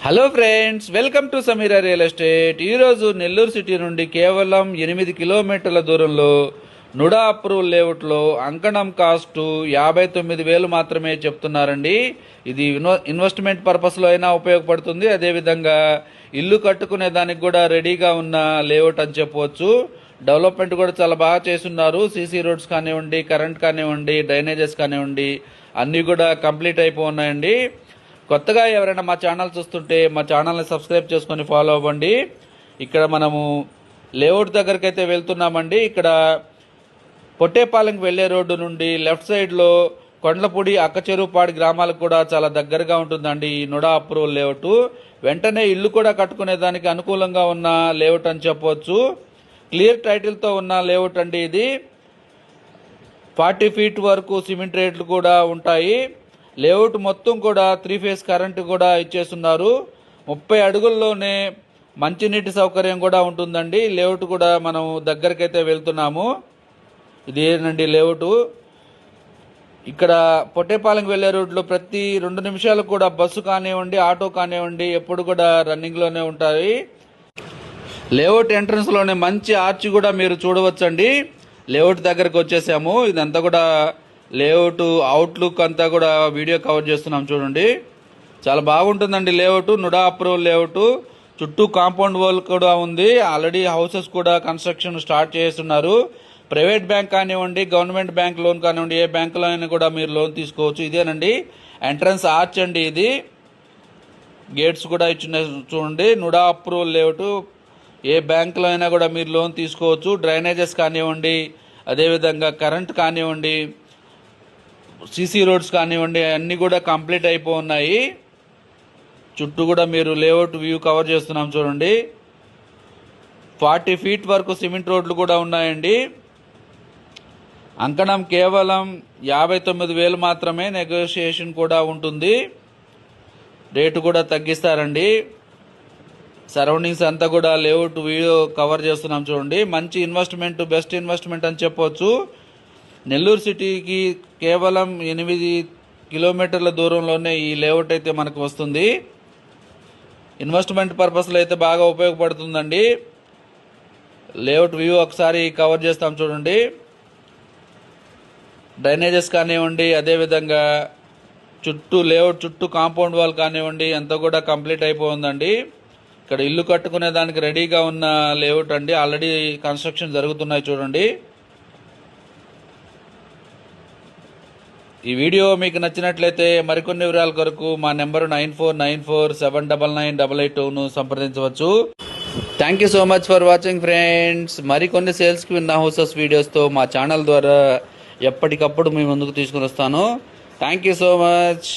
Hello friends, welcome to Sameera real estate. ఈరోజు Nellore city నుండి కేవలం 8 కిలోమీటర్ల దూరంలో నుడా అప్రూవల్ లేఅవుట్లో అంకణం కాస్ట్ 59,000 మాత్రమే చెప్తున్నారండి. ఇది ఇన్వెస్ట్మెంట్ పర్పస్లో అయినా ఉపయోగపడుతుంది. అదేవిధంగా ఇల్లు కట్టుకునే దానికి కూడా రెడీగా ఉన్న లేఅవుట్ అని చెప్పవచ్చు. డెవలప్మెంట్ కూడా చాలా బాగా చేస్తున్నారు. సీసీ రోడ్స్ కానివ్వండి, కరెంట్ కానివ్వండి, డ్రైనేజెస్ కానివ్వండి అన్నీ కూడా కంప్లీట్ అయిపోన్నాయండి. కొత్తగా ఎవరైనా మా ఛానల్ చూస్తుంటే మా ఛానల్ని సబ్స్క్రైబ్ చేసుకొని ఫాలో అవ్వండి. ఇక్కడ మనము లేఅవుట్ దగ్గరికి అయితే వెళ్తున్నామండి. ఇక్కడ పొట్టేపాలెంకి వెళ్లే రోడ్డు నుండి లెఫ్ట్ సైడ్లో కొండలపూడి, అక్కచెరువుపాడి గ్రామాలకు కూడా చాలా దగ్గరగా ఉంటుందండి ఈ నుడా అప్రూవల్ లేఅవుట్. వెంటనే ఇల్లు కూడా కట్టుకునే దానికి అనుకూలంగా ఉన్న లేఅవుట్ అని చెప్పవచ్చు. క్లియర్ టైటిల్తో ఉన్న లేఅవుట్ అండి ఇది. 40 ఫీట్ వరకు సిమెంట్ రేట్లు కూడా ఉంటాయి. లేఅవుట్ మొత్తం కూడా 3 ఫేజ్ కరెంటు కూడా ఇచ్చేస్తున్నారు. 30 అడుగుల్లోనే మంచినీటి సౌకర్యం కూడా ఉంటుందండి. లేఅవుట్ కూడా మనం దగ్గరకైతే వెళ్తున్నాము. ఇదేనండి లేఅవుట్. ఇక్కడ పొట్టేపాలెంకి వెళ్లే రోడ్లో ప్రతి 2 నిమిషాలకు కూడా బస్సు కానివ్వండి, ఆటో కానివ్వండి ఎప్పుడు కూడా రన్నింగ్లోనే ఉంటాయి. లేఅవుట్ ఎంట్రన్స్లోనే మంచి ఆర్చ్ కూడా మీరు చూడవచ్చండి. లేఅవుట్ దగ్గరకు వచ్చేసాము. ఇదంతా కూడా లేఅవుట్ అవుట్లుక్ అంతా కూడా వీడియో కవర్ చేస్తున్నాం చూడండి. చాలా బాగుంటుందండి లేఅవుట్. NUDA approval layout. చుట్టూ కాంపౌండ్ వాల్ కూడా ఉంది. ఆల్రెడీ హౌసెస్ కూడా కన్స్ట్రక్షన్ స్టార్ట్ చేస్తున్నారు. ప్రైవేట్ బ్యాంక్ కానివ్వండి, గవర్నమెంట్ బ్యాంక్ లోన్ కానివ్వండి, ఏ బ్యాంకులో అయినా కూడా మీరు లోన్ తీసుకోవచ్చు. ఇదేనండి ఎంట్రన్స్ ఆర్చ్ అండి ఇది. గేట్స్ కూడా ఇచ్చిన చూడండి. NUDA approval layout. ఏ బ్యాంకులో అయినా కూడా మీరు లోన్ తీసుకోవచ్చు. డ్రైనేజెస్ కానివ్వండి, అదేవిధంగా కరెంట్ కానివ్వండి, సీసీ రోడ్స్ కానివ్వండి అన్నీ కూడా కంప్లీట్ అయిపోయి. చుట్టూ కూడా మీరు లేఅవుట్ వ్యూ కవర్ చేస్తున్నాం చూడండి. 40 ఫీట్ వరకు సిమెంట్ రోడ్లు కూడా ఉన్నాయండి. అంకణం కేవలం 59,000 మాత్రమే. నెగోషియేషన్ కూడా ఉంటుంది. రేటు కూడా తగ్గిస్తారండి. సరౌండింగ్స్ అంతా కూడా లేఅవుట్ వ్యూ కవర్ చేస్తున్నాం చూడండి. మంచి ఇన్వెస్ట్మెంట్, బెస్ట్ ఇన్వెస్ట్మెంట్ అని చెప్పవచ్చు. నెల్లూరు సిటీకి కేవలం 8 కిలోమీటర్ల దూరంలోనే ఈ లేఅవుట్ అయితే మనకు వస్తుంది. ఇన్వెస్ట్మెంట్ పర్పస్లో అయితే బాగా ఉపయోగపడుతుందండి. లేఅవుట్ వ్యూ ఒకసారి కవర్ చేస్తాం చూడండి. డ్రైనేజెస్ కానివ్వండి, అదేవిధంగా లేఅవుట్ చుట్టూ కాంపౌండ్ వాల్ కానివ్వండి అంతా కూడా కంప్లీట్ అయిపోయిందండి. ఇక్కడ ఇల్లు కట్టుకునే దానికి రెడీగా ఉన్న లేఅవుట్ అండి. ఆల్రెడీ కన్స్ట్రక్షన్ జరుగుతున్నాయి చూడండి. ఈ వీడియో మీకు నచ్చినట్లయితే మరికొన్ని వివరాల కొరకు మా నెంబరు 9494799882ను సంప్రదించవచ్చు. Thank you so much for watching friends. మరికొన్ని సేల్స్కి ఉన్న హౌసెస్ వీడియోస్తో మా ఛానల్ ద్వారా ఎప్పటికప్పుడు మీ ముందుకు తీసుకుని వస్తాను. Thank you so much.